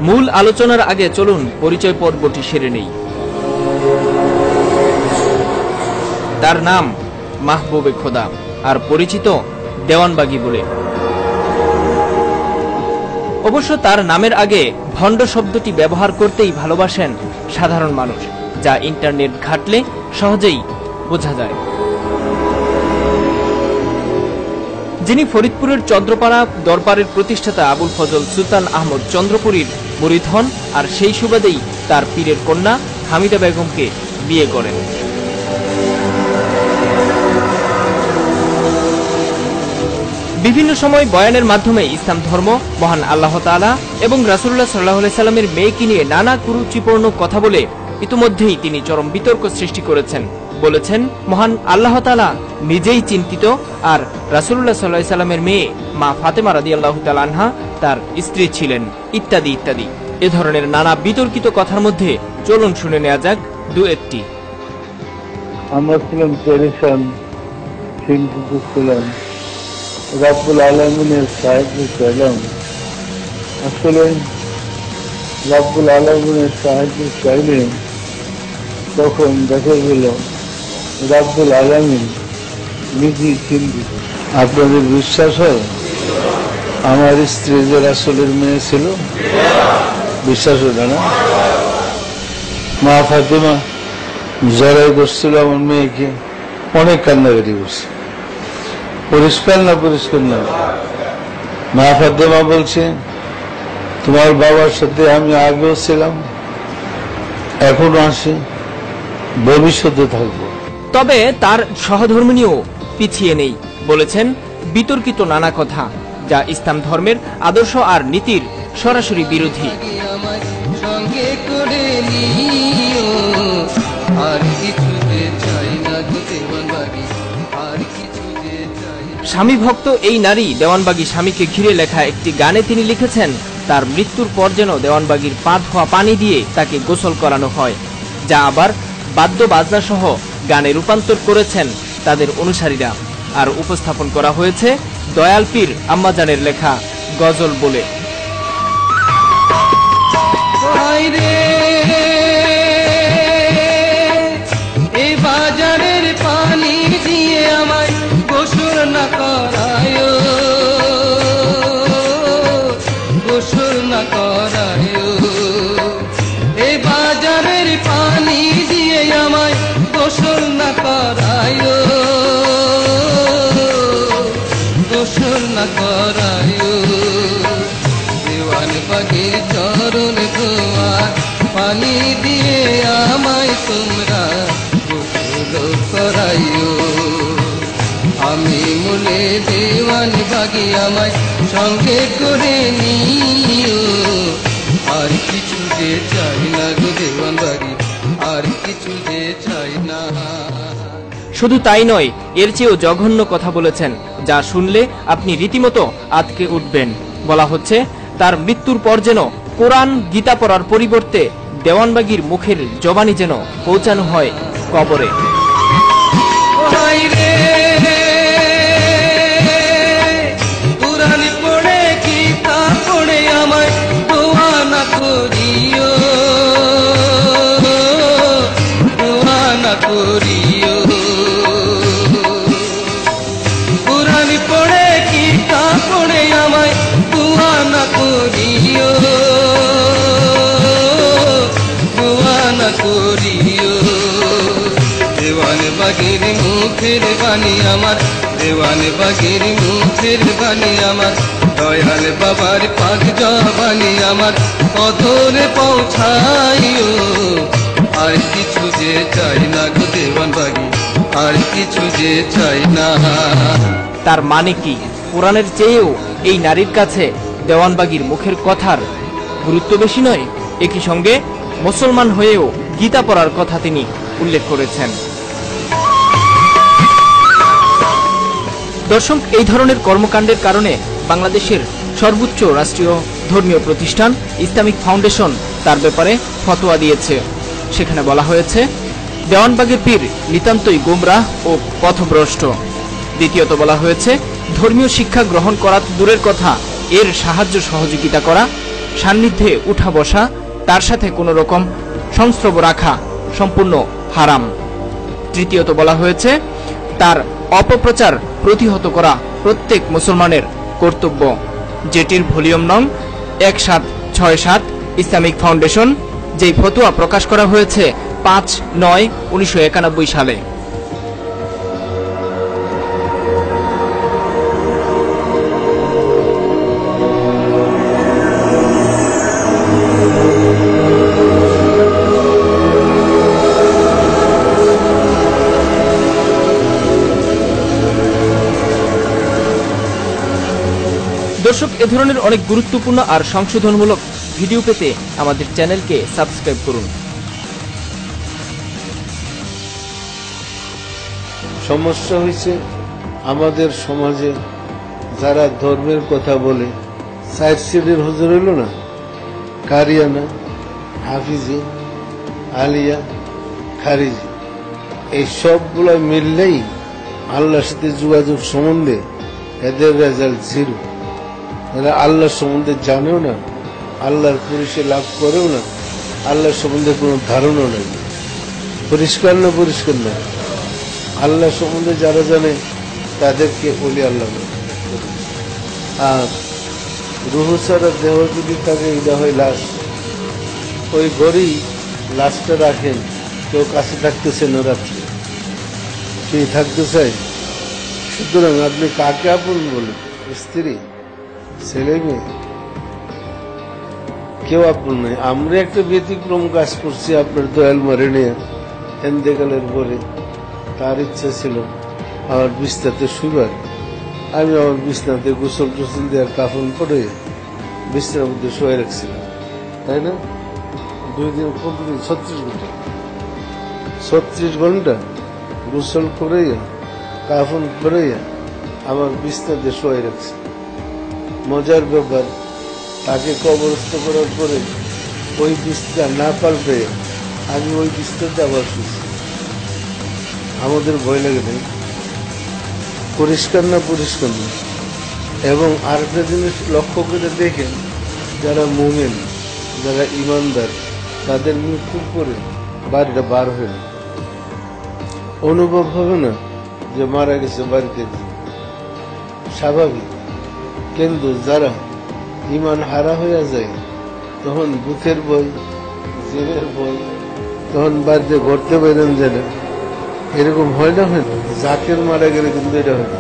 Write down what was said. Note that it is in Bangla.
মূল আলোচনার আগে চলুন পরিচয় পর্বটি সেরে নেই। তার নাম মাহবুবে খোদা, আর পরিচিত দেওয়ানবাগী বলে। অবশ্য তার নামের আগে ভণ্ড শব্দটি ব্যবহার করতেই ভালোবাসেন সাধারণ মানুষ, যা ইন্টারনেট ঘাটলে সহজেই বোঝা যায়। যিনি ফরিদপুরের চন্দ্রপাড়া দরবারের প্রতিষ্ঠাতা আবুল ফজল সুলতান আহমদ চন্দ্রপুরীর মুরিদ হন, আর সেই সুবাদেই তার পীরের কন্যা হামিদা বেগমকে বিয়ে করেন। বিভিন্ন সময় বয়ানের মাধ্যমে ইসলাম ধর্ম, মহান আল্লাহ তাআলা এবং রাসূলুল্লাহ সাল্লাল্লাহু আলাইহি সাল্লামের মেয়েকে নিয়ে নানা কুরুচিপূর্ণ কথা বলে ইতিমধ্যেই তিনি চরম বিতর্ক সৃষ্টি করেছেন। বলেছেন, মহান আল্লাহ তাআলা নিজেই চিন্তিত, আর রাসূলুল্লাহ সাল্লাল্লাহু আলাইহি সাল্লামের মেয়ে মা ফাতেমা রাদিয়াল্লাহু তাআলা আনহা তার স্ত্রী ছিলেন, ইত্যাদি ইত্যাদি। এ ধরনের নানা বিতর্কিত কথার মধ্যে চলুন শুনে নেওয়া যাক দু একটি। আমরা ছিলাম পেরেশান, চিন্তিত ছিলাম, রাব্বুল আলামিনের সাহায্য চাইলাম। আসলে রাব্বুল আলামিনের সাহায্য চাইলে তখন দেখা গেল রাব্বুল আলামিন নিজেই চিন্তিত। আপনাদের বিশ্বাস হয় আমার স্ত্রী যে রাসূলের মেয়ে ছিল? বিশ্বাস হতো না? মা ফাতেমা জড়াই করছিল আমার মেয়েকে, অনেক কান্নাকাটি করছে। পরিষ্কার না পরিষ্কার না? মা ফাতেমা বলছে, তোমার বাবার সাথে আমি আগেও ছিলাম, এখনো আসি, ভবিষ্যতে থাকবো। তবে তার সহধর্মিণীও পিছিয়ে নেই, বলেছেন বিতর্কিত নানা কথা, যা ইসলাম ধর্মের আদর্শ আর নীতির সরাসরি বিরোধী। স্বামী ভক্ত এই নারী দেওয়ানবাগী স্বামীকে ঘিরে লেখা একটি গানে তিনি লিখেছেন, তার মৃত্যুর পর যেন দেওয়ানবাগীর পা ধোয়া পানি দিয়ে তাকে গোসল করানো হয়, যা আবার বাদ্য বাজনা সহ গানে রূপান্তর করেছেন তাদের অনুসারীরা, আর উপস্থাপন করা হয়েছে দয়াল পীর আম্মাজানের লেখা গজল বলে। এই বাজারের পানি দিয়ে আমায় গোসল না করায়, গোসল না করায়। এই বাজারের পানি দিয়ে আমায় গোসল না করায়, গোসল না করায়। দেওয়ানবাগীর চরণ ধোয়া পানি দিয়ে আমায় তোমরা গোসল করাইও। আমি মূলে দেওয়ানবাগী আমায় সঙ্গে করে নিও, আর কিছু যে চাই না গো দেওয়ানবাগী, আর কিছু যে চাই না। শুধু তাই নয়, এর চেয়েও জঘন্য কথা বলেছেন, যা শুনলে আপনি রীতিমতো আঁতকে উঠবেন। বলা হচ্ছে, তার মৃত্যুর পর যেন কোরআন গীতা পড়ার পরিবর্তে দেওয়ানবাগীর মুখের জবানি যেন পৌঁছানো হয় কবরে। কোরআন পড়ে গীতা পড়ে আমায় দোয়া না করিও, দোয়া না করিও। কোরআন পড়ে গীতা পড়ে আমায় দোয়া না করিও, দোয়া না করিও। দেওয়ানবাগীর মুখের বাণী আমার, দেওয়ানবাগীর মুখের বাণী আমার, দয়াল বাবার পাক জবানি আমার অধরে পৌঁছাইও। আর কিছু যে চাই না গো দেওয়ানবাগী, আর কিছু যে চাই না। তার মানে কি? কোরআনের চেয়েও এই নারীর কাছে দেওয়ানবাগীর মুখের কথার গুরুত্ব বেশি নয়? একই সঙ্গে মুসলমান হয়েও গীতা পড়ার কথা তিনি উল্লেখ করেছেন। দর্শক, এই ধরনের কর্মকাণ্ডের কারণে বাংলাদেশের সর্বোচ্চ রাষ্ট্রীয় ধর্মীয় প্রতিষ্ঠান ইসলামিক ফাউন্ডেশন তার ব্যাপারে ফতোয়া দিয়েছে। সেখানে বলা হয়েছে, দেওয়ানবাগীর পীর নিতান্তই গোমরাহ ও পথভ্রষ্ট। দ্বিতীয়ত বলা হয়েছে, ধর্মীয় শিক্ষা গ্রহণ করা দূরের কথা, এর সাহায্য সহযোগিতা করা সান্নিধ্যে উঠা বসা, তার সাথে কোনো রকম সংস্রব রাখা সম্পূর্ণ হারাম। তৃতীয়ত বলা হয়েছে তার অপপ্রচার প্রতিহত করা প্রত্যেক মুসলমানের কর্তব্য, যেটির ভলিউম নং 1767 ইসলামিক ফাউন্ডেশন, যেই ফতোয়া প্রকাশ করা হয়েছে 5/9/1991 সালে। দর্শক, এ ধরনের অনেক গুরুত্বপূর্ণ আর সংশোধনমূলক ভিডিও পেতে আমাদের চ্যানেলকে সাবস্ক্রাইব করুন। সমস্যা হয়েছে আমাদের সমাজে যারা ধর্মের কথা বলে, সাইড সিডের হুজুর হইল না, কারিয়ানা, হাফিজি, আলিয়া, খারিজি, এই সবগুলো মিললেই আল্লাহর সাথে যোগাযোগ সম্বন্ধে এদের রেজাল্ট জিরো। এরা আল্লাহর সম্বন্ধে জানেও না, আল্লাহর পরিচয় লাভ করেও না, আল্লাহর সম্বন্ধে কোনো ধারণা নেই। পরিষ্কার না? পরিষ্কার না? আল্লাহ সম্বন্ধে যারা জানে তাদেরকে ওলি আল্লাহ বলে। আর রুহ ছাড়া দেহ যদি থাকে, এটা হয় লাশ। ওই ঘরেই লাশটা রাখেন, কেউ কাছে থাকতেছে না, রাত্রে কে থাকতে চাই। সুতরাং আপনি কাকে আপন বলেন? স্ত্রী, ছেলে, মেয়ে, কেউ আপন নেই। আমরা একটা ব্যতিক্রম কাজ করছি আপনার দয়াল মারে নিয়ে এন্দেকালের পরে। তার ইচ্ছা ছিল আমার বিছনাতে শুইবার, আমি আমার বিছনাতে গোসল টোসল দেওয়ার কাফন পরে বিছনার মধ্যে শুয়ে রাখছিলাম, তাই না? 2 দিন, 36 ঘন্টা, 36 ঘন্টা গোসল করে কাফন পরে আমার বিছনাতে শুয়ে রাখছি। মজার ব্যাপার, তাকে কবরস্থ করার পরে ওই বিছনা না পাল্টে আমি ওই বিছনাতে আবার শুয়েছি। আমাদের ভয় লাগে নাই? পরিষ্কার না? পরিষ্কার না? এবং আরেকটা জিনিস লক্ষ্য করে দেখেন, যারা মুমিন, যারা ইমানদার, তাদের মৃত্যুর পরে বাড়িটা বার হয় না, অনুভব হবে না যে মারা গেছে বাড়িতে, স্বাভাবিক। কিন্তু যারা ইমান হারা হয়ে যায়, তখন বুকের ভয়, জেলের ভয়, তখন বাড়িতে ঘরতে বেরোন যায় না। এরকম হয় না? হয় না? জাকের মারা গেলে কিন্তু এটা হয় না।